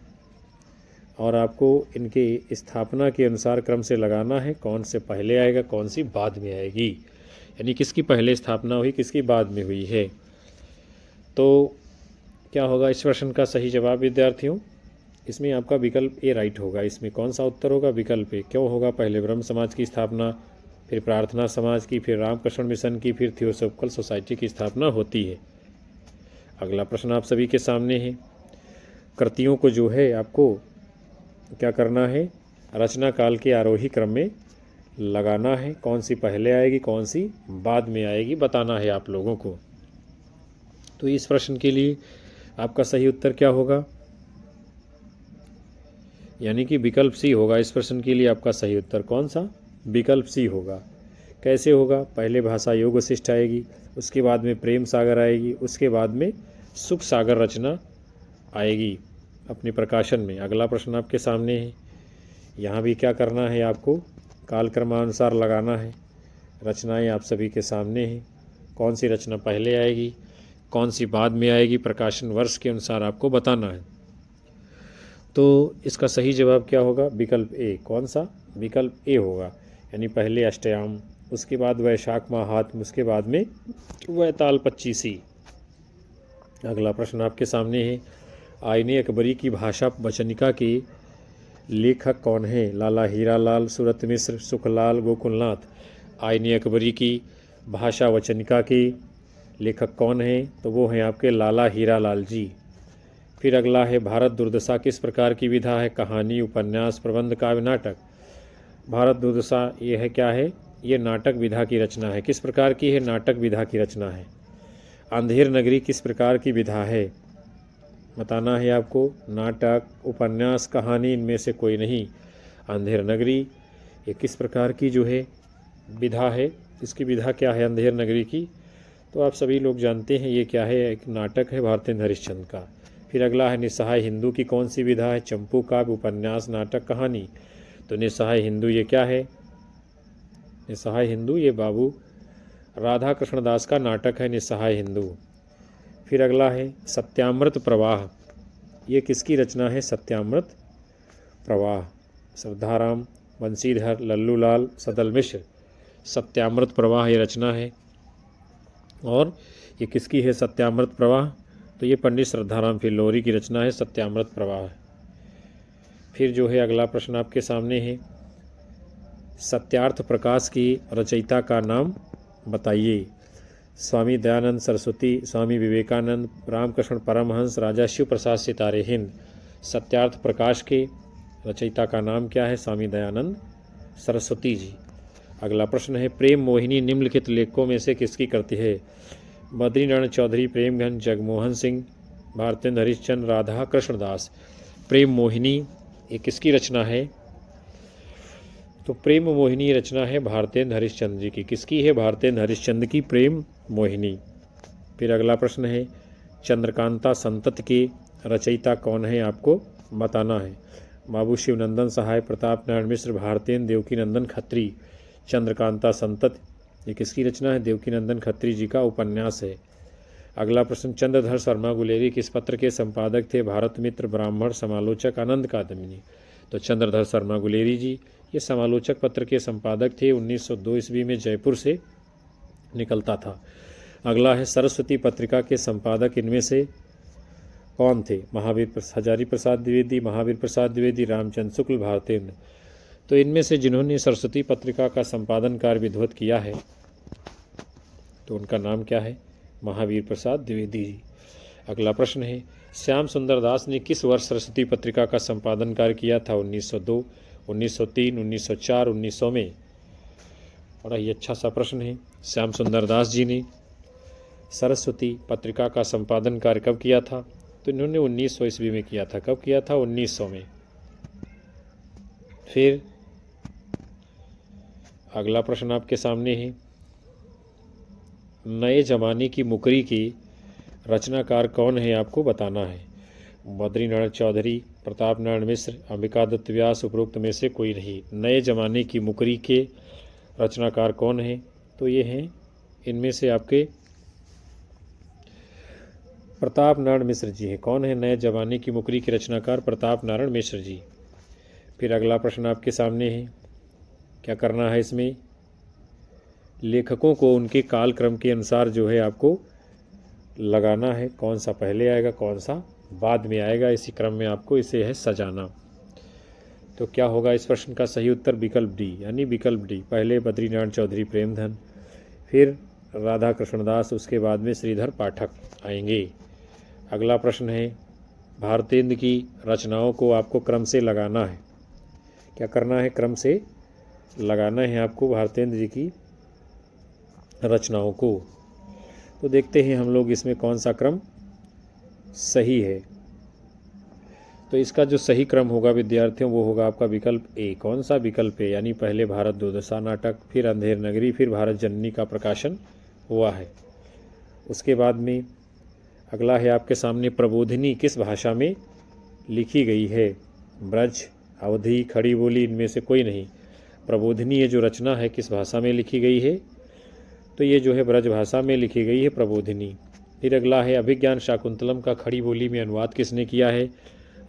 और आपको इनके स्थापना के अनुसार क्रम से लगाना है, कौन से पहले आएगा, कौन सी बाद में आएगी, यानी किसकी पहले स्थापना हुई, किसकी बाद में हुई है। तो क्या होगा इस प्रश्न का सही जवाब विद्यार्थियों? इसमें आपका विकल्प ए राइट होगा। इसमें कौन सा उत्तर होगा? विकल्प ए। क्यों होगा? पहले ब्रह्म समाज की स्थापना, फिर प्रार्थना समाज की, फिर रामकृष्ण मिशन की, फिर थियोसॉफिकल सोसाइटी की स्थापना होती है। अगला प्रश्न आप सभी के सामने है कृतियों को जो है आपको क्या करना है? रचना काल के आरोही क्रम में लगाना है। कौन सी पहले आएगी, कौन सी बाद में आएगी, बताना है आप लोगों को। तो इस प्रश्न के लिए आपका सही उत्तर क्या होगा? यानी कि विकल्प सी होगा। इस प्रश्न के लिए आपका सही उत्तर कौन सा? विकल्प सी होगा। कैसे होगा? पहले भाषा योग वशिष्ठ आएगी, उसके बाद में प्रेम सागर आएगी, उसके बाद में सुख सागर रचना आएगी अपने प्रकाशन में। अगला प्रश्न आपके सामने है, यहाँ भी क्या करना है आपको? कालक्रमानुसार लगाना है। रचनाएं आप सभी के सामने हैं, कौन सी रचना पहले आएगी, कौन सी बाद में आएगी, प्रकाशन वर्ष के अनुसार आपको बताना है। तो इसका सही जवाब क्या होगा? विकल्प ए। कौन सा? विकल्प ए होगा। यानी पहले अष्टयाम, उसके बाद वैशाख माहात्म्य, उसके बाद में वैताल पच्चीसी। अगला प्रश्न आपके सामने है, आईने अकबरी की भाषा वचनिका के लेखक कौन है? लाला हीरालाल, सूरत मिश्र, सुखलाल, गोकुलनाथ। आईने अकबरी की भाषा वचनिका के लेखक कौन हैं? तो वो हैं आपके लाला हीरालाल जी। फिर अगला है भारत दुर्दशा किस प्रकार की विधा है? कहानी, उपन्यास, प्रबंध, काव्य, नाटक। भारत दुर्दशा ये है क्या है? ये नाटक विधा की रचना है। किस प्रकार की है? नाटक विधा की रचना है। अंधेर नगरी किस प्रकार की विधा है? बताना है आपको। नाटक, उपन्यास, कहानी, इनमें से कोई नहीं। अंधेर नगरी ये किस प्रकार की जो है विधा है? इसकी विधा क्या है अंधेर नगरी की? तो आप सभी लोग जानते हैं ये क्या है, एक नाटक है भारतेंद्र हरिश्चंद्र का। फिर अगला है निस्सहाय हिंदू की कौन सी विधा है? चंपू काव्य, उपन्यास, नाटक, कहानी। तो निस्सहाय हिंदू ये क्या है? निस्सहाय हिंदू ये बाबू राधा कृष्ण दास का नाटक है निस्सहाय हिंदू। फिर अगला है सत्यामृत प्रवाह, ये किसकी रचना है? सत्यामृत प्रवाह, श्रद्धाराम, बंशीधर, लल्लूलाल, सदल मिश्र। सत्यामृत प्रवाह ये रचना है। और ये किसकी है सत्यामृत प्रवाह? तो ये पंडित श्रद्धाराम फिल्लोरी की रचना है सत्यामृत प्रवाह। फिर जो है अगला प्रश्न आपके सामने है, सत्यार्थ प्रकाश की रचयिता का नाम बताइए। स्वामी दयानंद सरस्वती, स्वामी विवेकानंद, रामकृष्ण परमहंस, राजा शिव प्रसाद सितारे हिंद। सत्यार्थ प्रकाश के रचयिता का नाम क्या है? स्वामी दयानंद सरस्वती जी। अगला प्रश्न है, प्रेम मोहिनी निम्नलिखित लेखकों में से किसकी कृति है? बद्रीनारायण चौधरी, प्रेमघन, जगमोहन सिंह, भारतेंद्र हरिश्चंद्र, राधा कृष्णदास। प्रेम मोहिनी ये किसकी रचना है? तो प्रेम मोहिनी रचना है भारतेंद्र हरिश्चंद्र जी की। किसकी है? भारतेंद्र हरिश्चंद्र की प्रेम मोहिनी। फिर अगला प्रश्न है, चंद्रकांता संतत के रचयिता कौन है? आपको बताना है। बाबू शिवनंदन सहाय, प्रताप नारायण मिश्र, भारतेंद्र देवकीनंदन खत्री। चंद्रकांता संतत ये किसकी रचना है? देवकीनंदन खत्री जी का उपन्यास है। अगला प्रश्न, चंद्रधर शर्मा गुलेरी किस पत्र के संपादक थे? भारत मित्र, ब्राह्मण, समालोचक, आनंद कादम्बिनी। तो चंद्रधर शर्मा गुलेरी जी ये समालोचक पत्र के संपादक थे। 1902 ईस्वी में जयपुर से निकलता था। अगला है, सरस्वती पत्रिका के संपादक इनमें से कौन थे? हजारी प्रसाद द्विवेदी, महावीर प्रसाद द्विवेदी, रामचंद्र शुक्ल, भारतेंद्र। तो इनमें से जिन्होंने सरस्वती पत्रिका का संपादन कार्य विधिवत किया है तो उनका नाम क्या है? महावीर प्रसाद द्विवेदी जी। अगला प्रश्न है, श्याम सुंदर दास ने किस वर्ष सरस्वती पत्रिका का संपादन कार्य किया था? 1902, 1903, 1904, 1900 में। बड़ा ही अच्छा सा प्रश्न है। श्याम सुंदर दास जी ने सरस्वती पत्रिका का संपादन कार्य कब किया था? तो इन्होंने 1900 ईस्वी में किया था। कब किया था? 1900 में। फिर अगला प्रश्न आपके सामने है, नए जमाने की मुकरी की रचनाकार कौन है? आपको बताना है। बद्रीनारायण चौधरी, प्रताप नारायण मिश्र, अंबिका दत्त व्यास, उपरोक्त में से कोई नहीं। नए जमाने की मुकरी के रचनाकार कौन है? तो ये हैं इनमें से आपके प्रताप नारायण मिश्र जी हैं। कौन है नए जमाने की मुकरी के रचनाकार? प्रताप नारायण मिश्र जी। फिर अगला प्रश्न आपके सामने है, क्या करना है इसमें? लेखकों को उनके कालक्रम के अनुसार जो है आपको लगाना है, कौन सा पहले आएगा कौन सा बाद में आएगा, इसी क्रम में आपको इसे है सजाना। तो क्या होगा इस प्रश्न का सही उत्तर? विकल्प डी, यानी विकल्प डी। पहले बद्रीनारायण चौधरी प्रेमधन, फिर राधा कृष्णदास, उसके बाद में श्रीधर पाठक आएंगे। अगला प्रश्न है, भारतेंद्र की रचनाओं को आपको क्रम से लगाना है। क्या करना है? क्रम से लगाना है आपको भारतेंद्र जी की रचनाओं को। तो देखते हैं हम लोग इसमें कौन सा क्रम सही है। तो इसका जो सही क्रम होगा विद्यार्थियों वो होगा आपका विकल्प ए। कौन सा? विकल्प ए, यानी पहले भारत दुर्दशा नाटक, फिर अंधेर नगरी, फिर भारत जननी का प्रकाशन हुआ है। उसके बाद में अगला है आपके सामने, प्रबोधिनी किस भाषा में लिखी गई है? ब्रज, अवधी, खड़ी बोली, इनमें से कोई नहीं। प्रबोधिनी ये जो रचना है किस भाषा में लिखी गई है? तो ये जो है ब्रज भाषा में लिखी गई है प्रबोधिनी। फिर अगला है, अभिज्ञान शाकुंतलम का खड़ी बोली में अनुवाद किसने किया है?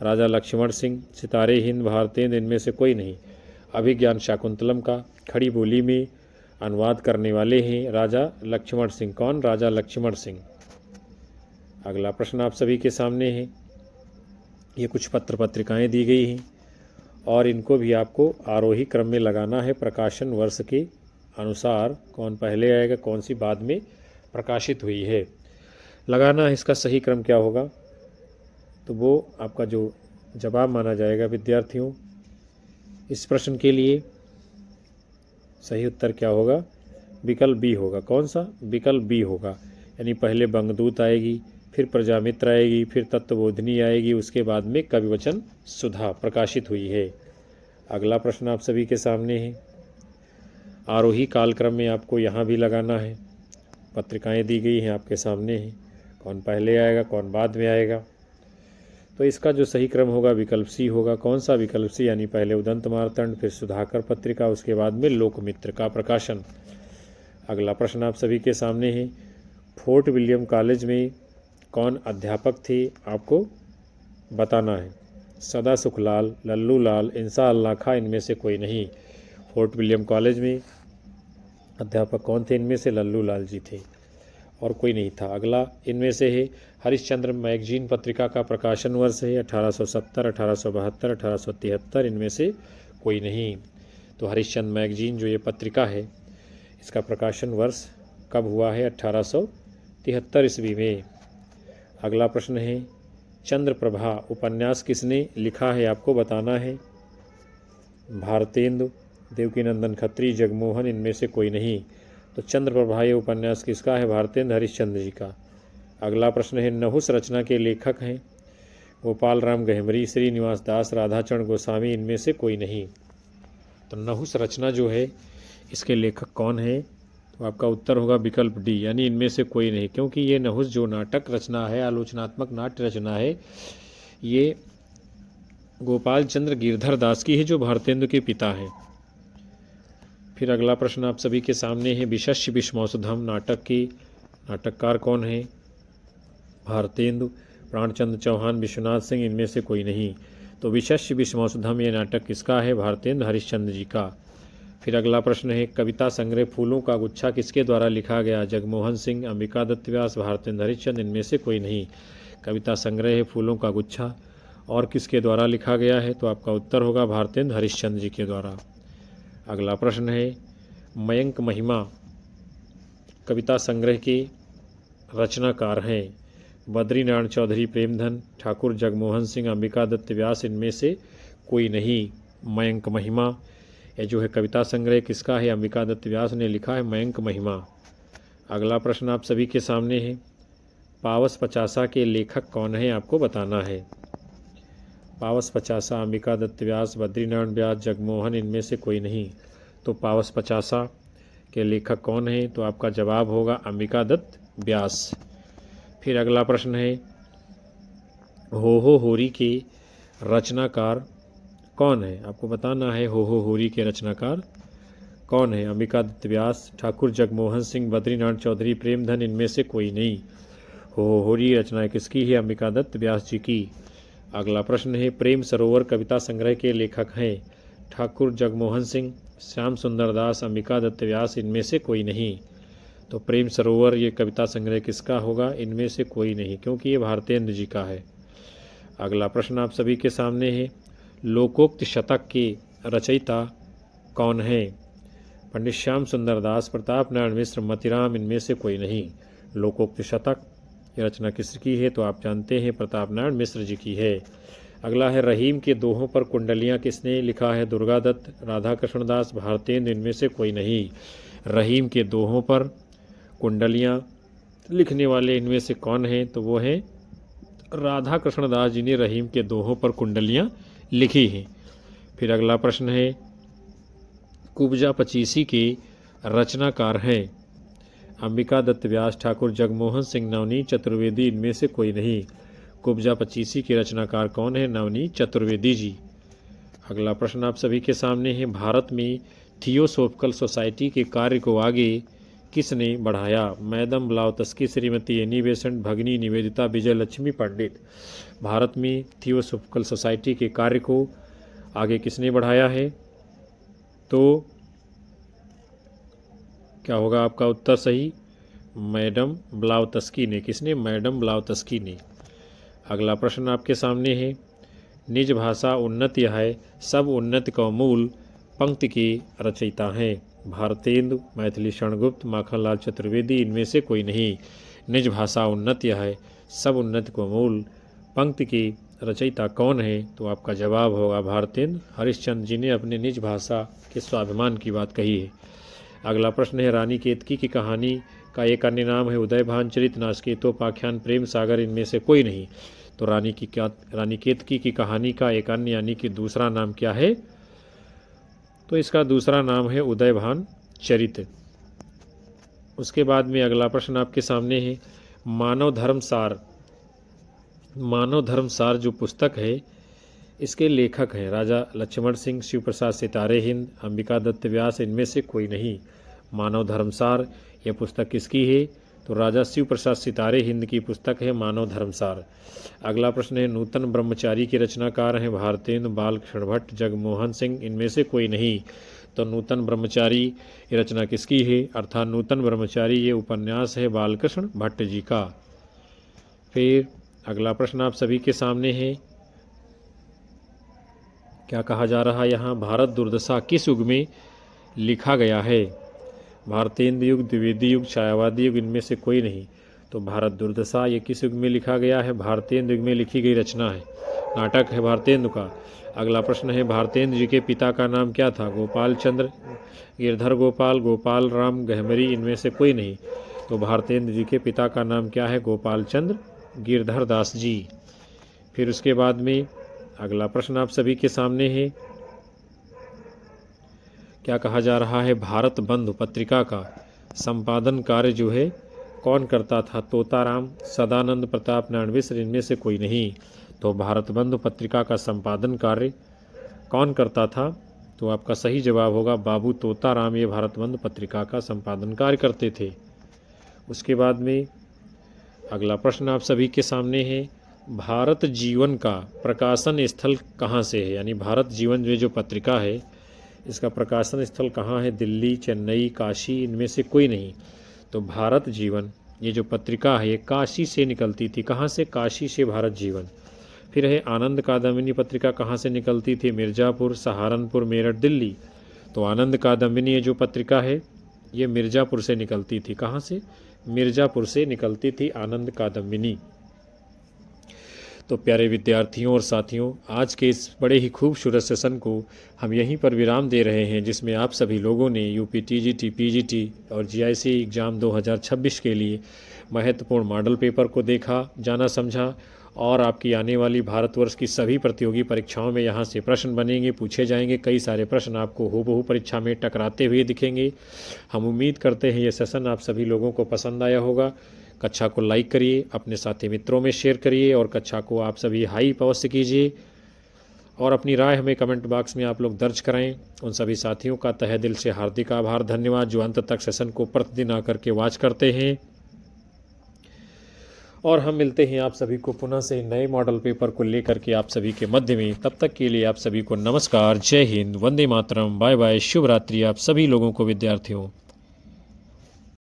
राजा लक्ष्मण सिंह, सितारे हिंद, भारतेंद्र, इनमें से कोई नहीं। अभिज्ञान शाकुंतलम का खड़ी बोली में अनुवाद करने वाले हैं राजा लक्ष्मण सिंह। कौन? राजा लक्ष्मण सिंह। अगला प्रश्न आप सभी के सामने है, ये कुछ पत्र पत्रिकाएँ दी गई हैं और इनको भी आपको आरोही क्रम में लगाना है, प्रकाशन वर्ष के अनुसार कौन पहले आएगा कौन सी बाद में प्रकाशित हुई है। लगाना इसका सही क्रम क्या होगा, तो वो आपका जो जवाब माना जाएगा विद्यार्थियों इस प्रश्न के लिए सही उत्तर क्या होगा, विकल्प बी होगा। कौन सा, विकल्प बी होगा। यानी पहले बंगदूत आएगी, फिर प्रजामित्र आएगी, फिर तत्वबोधिनी आएगी, उसके बाद में कविवचन सुधा प्रकाशित हुई है। अगला प्रश्न आप सभी के सामने है। आरोही कालक्रम में आपको यहाँ भी लगाना है। पत्रिकाएं दी गई हैं आपके सामने हैं, कौन पहले आएगा कौन बाद में आएगा। तो इसका जो सही क्रम होगा विकल्प सी होगा। कौन सा विकल्प सी, यानी पहले उदंत मार्तंड, फिर सुधाकर पत्रिका, उसके बाद में लोकमित्र का प्रकाशन। अगला प्रश्न आप सभी के सामने है। फोर्ट विलियम कॉलेज में कौन अध्यापक थे, आपको बताना है। सदा सुखलाल, लल्लू लाल, इंसा अल्लाह खां, इनमें से कोई नहीं। फोर्ट विलियम कॉलेज में अध्यापक कौन थे, इनमें से लल्लू लाल जी थे और कोई नहीं था। अगला इनमें से है हरिश्चंद्र मैगजीन पत्रिका का प्रकाशन वर्ष है 1870, 1872, 1873, इनमें से कोई नहीं। तो हरिश्चंद्र मैगजीन जो ये पत्रिका है इसका प्रकाशन वर्ष कब हुआ है, 1873 ईस्वी में। अगला प्रश्न है चंद्र प्रभा उपन्यास किसने लिखा है, आपको बताना है। भारतेंदु, देवकीनंदन खत्री, जगमोहन, इनमें से कोई नहीं। तो चंद्र प्रभा ये उपन्यास किसका है, भारतेंद्र हरिश्चंद्र जी का। अगला प्रश्न है नहुस रचना के लेखक हैं गोपाल राम गहमरी, श्रीनिवास दास, राधाचरण गोस्वामी, इनमें से कोई नहीं। तो नहुस रचना जो है इसके लेखक कौन है, तो आपका उत्तर होगा विकल्प डी, यानी इनमें से कोई नहीं। क्योंकि ये नहुस जो नाटक रचना है, आलोचनात्मक नाट्य रचना है, ये गोपाल चंद्र गिरधर दास की है जो भारतेंदु के पिता हैं। फिर अगला प्रश्न आप सभी के सामने है विशस्य विश्वौषधम नाटक के नाटककार कौन है, भारतेंदु, प्राणचंद्र चौहान, विश्वनाथ सिंह, इनमें से कोई नहीं। तो विशस्य विश्वौषधम ये नाटक किसका है, भारतेंद्र हरिश्चंद्र जी का। फिर अगला प्रश्न है कविता संग्रह फूलों का गुच्छा किसके द्वारा लिखा गया, जगमोहन सिंह, अंबिका दत्त व्यास, भारतेंद्र हरिश्चंद्र, इनमें से कोई नहीं। कविता संग्रह है फूलों का गुच्छा और किसके द्वारा लिखा गया है, तो आपका उत्तर होगा भारतेंद्र हरिश्चंद्र जी के द्वारा। अगला प्रश्न है मयंक महिमा कविता संग्रह के रचनाकार हैं बद्रीनारायण चौधरी, प्रेमधन, ठाकुर जगमोहन सिंह, अंबिका दत्त व्यास, इनमें से कोई नहीं। मयंक महिमा ये जो है कविता संग्रह किसका है, अंबिका दत्त व्यास ने लिखा है मयंक महिमा। अगला प्रश्न आप सभी के सामने है पावस पचासा के लेखक कौन है, आपको बताना है। पावस पचासा अंबिका दत्त व्यास, बद्रीनारायण व्यास, जगमोहन, इनमें से कोई नहीं। तो पावस पचासा के लेखक कौन है, तो आपका जवाब होगा अंबिका दत्त व्यास। फिर अगला प्रश्न है हो होरी के रचनाकार कौन है, आपको बताना है। हो होरी के रचनाकार कौन है, अंबिका दत्त व्यास, ठाकुर जगमोहन सिंह, बद्रीनारायण चौधरी, प्रेमधन, इनमें से कोई नहीं। हो होरी रचना किसकी है, अंबिका दत्त व्यास जी की। अगला प्रश्न है प्रेम सरोवर कविता संग्रह के लेखक हैं ठाकुर जगमोहन सिंह, श्याम सुंदर दास, अंबिका दत्त व्यास, इनमें से कोई नहीं। तो प्रेम सरोवर ये कविता संग्रह किसका होगा, इनमें से कोई नहीं, क्योंकि ये भारतेंद्र जी का है। अगला प्रश्न आप सभी के सामने है लोकोक्त शतक के रचयिता कौन है, पंडित श्याम सुंदर दास, प्रताप नारायण मिश्र, मतिराम, इनमें से कोई नहीं। लोकोक्त शतक ये रचना किसकी है, तो आप जानते हैं प्रताप नारायण मिश्र जी की है। अगला है रहीम के दोहों पर कुंडलियाँ किसने लिखा है, दुर्गा दत्त, राधा कृष्ण दास, भारतेंद्र, इनमें से कोई नहीं। रहीम के दोहों पर कुंडलियाँ लिखने वाले इनमें से कौन हैं, तो वो हैं राधा कृष्ण दास जी ने रहीम के दोहों पर कुंडलियाँ लिखी हैं। फिर अगला प्रश्न है कुब्जा पचीसी के रचनाकार हैं अंबिका दत्त व्यास, ठाकुर जगमोहन सिंह, नवनीत चतुर्वेदी, इनमें से कोई नहीं। कुब्जा पचीसी के रचनाकार कौन है, नवनीत चतुर्वेदी जी। अगला प्रश्न आप सभी के सामने है भारत में थियोसोफिकल सोसाइटी के कार्य को आगे किसने बढ़ाया, मैडम ब्लाउतस्की, श्रीमती एनी बेसेंट, भगिनी निवेदिता, विजय लक्ष्मी पंडित। भारत में थियोसोफिकल सोसाइटी के कार्य को आगे किसने बढ़ाया है, तो क्या होगा आपका उत्तर सही, मैडम ब्लाउतस्की ने। किसने, मैडम ब्लाउतस्की ने। अगला प्रश्न आपके सामने है निज भाषा उन्नति है सब उन्नति का मूल पंक्ति के रचयिता हैं भारतेंदु, मैथिली शरणगुप्त, माखनलाल चतुर्वेदी इनमें से कोई नहीं। निज भाषा उन्नत यह है, सब उन्नति को मूल। पंक्ति की रचयिता कौन है? तो आपका जवाब होगा भारतेंदु हरिश्चंद्र जी ने अपने निज भाषा के स्वाभिमान की बात कही है। अगला प्रश्न है, रानी केतकी की कहानी का एक अन्य नाम है उदयभान चरित, नासकेतोपाख्यान, प्रेम सागर इनमें से कोई नहीं। तो रानी केतकी की कहानी का एक अन्य यानी कि दूसरा नाम क्या है? तो इसका दूसरा नाम है उदयभान चरित। उसके बाद में अगला प्रश्न आपके सामने है, मानव धर्म सार जो पुस्तक है इसके लेखक हैं राजा लक्ष्मण सिंह, शिव प्रसाद सितारे हिंद, अंबिका दत्त व्यास इनमें से कोई नहीं। मानव धर्मसार यह पुस्तक किसकी है? तो राजा शिव प्रसाद सितारे हिंद की पुस्तक है मानव धर्मसार। अगला प्रश्न है, नूतन ब्रह्मचारी के रचनाकार हैं भारतेंदु, बालकृष्ण भट्ट, जगमोहन सिंह इनमें से कोई नहीं। तो नूतन ब्रह्मचारी ये रचना किसकी है? अर्थात नूतन ब्रह्मचारी ये उपन्यास है बालकृष्ण भट्ट जी का। फिर अगला प्रश्न आप सभी के सामने है, क्या कहा जा रहा है यहाँ? भारत दुर्दशा किस युग में लिखा गया है? भारतेंदु युग, द्विवेदी युग, छायावादी युग इनमें से कोई नहीं। तो भारत दुर्दशा ये किस युग में लिखा गया है? भारतेंदु युग में लिखी गई रचना है, नाटक है भारतेंदु का। अगला प्रश्न है, भारतेंदु जी के पिता का नाम क्या था? गोपाल चंद्र, गिरधर गोपाल, गोपाल राम, गहमरी इनमें से कोई नहीं। तो भारतेंदु जी के पिता का नाम क्या है? गोपाल चंद्र गिरधर दास जी। फिर उसके बाद में अगला प्रश्न आप सभी के सामने है, क्या कहा जा रहा है? भारत बंधु पत्रिका का संपादन कार्य जो है कौन करता था? तोताराम, सदानंद प्रताप, नारायण इनमें से कोई नहीं। तो भारत बंधु पत्रिका का संपादन कार्य कौन करता था? तो आपका सही जवाब होगा बाबू तोताराम, ये भारत बंधु पत्रिका का संपादन कार्य करते थे। उसके बाद में अगला प्रश्न आप सभी के सामने है, भारत जीवन का प्रकाशन स्थल कहाँ से है? यानी भारत जीवन जो पत्रिका है इसका प्रकाशन स्थल कहाँ है? दिल्ली, चेन्नई, काशी इनमें से कोई नहीं। तो भारत जीवन ये जो पत्रिका है ये काशी से निकलती थी। कहाँ से? काशी से भारत जीवन। फिर है आनंद कादम्बिनी पत्रिका कहाँ से निकलती थी? मिर्ज़ापुर, सहारनपुर, मेरठ, दिल्ली। तो आनंद कादम्बिनी ये जो पत्रिका है ये मिर्ज़ापुर से निकलती थी। कहाँ से? मिर्ज़ापुर से निकलती थी आनंद कादम्बिनी। तो प्यारे विद्यार्थियों और साथियों, आज के इस बड़े ही खूबसूरत सेशन को हम यहीं पर विराम दे रहे हैं, जिसमें आप सभी लोगों ने यूपी टीजीटी, पीजीटी और जीआईसी एग्ज़ाम 2026 के लिए महत्वपूर्ण मॉडल पेपर को देखा, जाना, समझा और आपकी आने वाली भारतवर्ष की सभी प्रतियोगी परीक्षाओं में यहाँ से प्रश्न बनेंगे, पूछे जाएंगे। कई सारे प्रश्न आपको हूबहू परीक्षा में टकराते हुए दिखेंगे। हम उम्मीद करते हैं ये सेशन आप सभी लोगों को पसंद आया होगा। कक्षा को लाइक करिए, अपने साथी मित्रों में शेयर करिए और कक्षा को आप सभी हाइप अवश्य कीजिए और अपनी राय हमें कमेंट बॉक्स में आप लोग दर्ज कराएं। उन सभी साथियों का तहे दिल से हार्दिक आभार, धन्यवाद जो अंत तक सेशन को प्रतिदिन आकर के वॉच करते हैं। और हम मिलते हैं आप सभी को पुनः से नए मॉडल पेपर को लेकर के आप सभी के मध्य में। तब तक के लिए आप सभी को नमस्कार, जय हिंद, वंदे मातरम, बाय बाय, शुभ रात्रि आप सभी लोगों को विद्यार्थियों।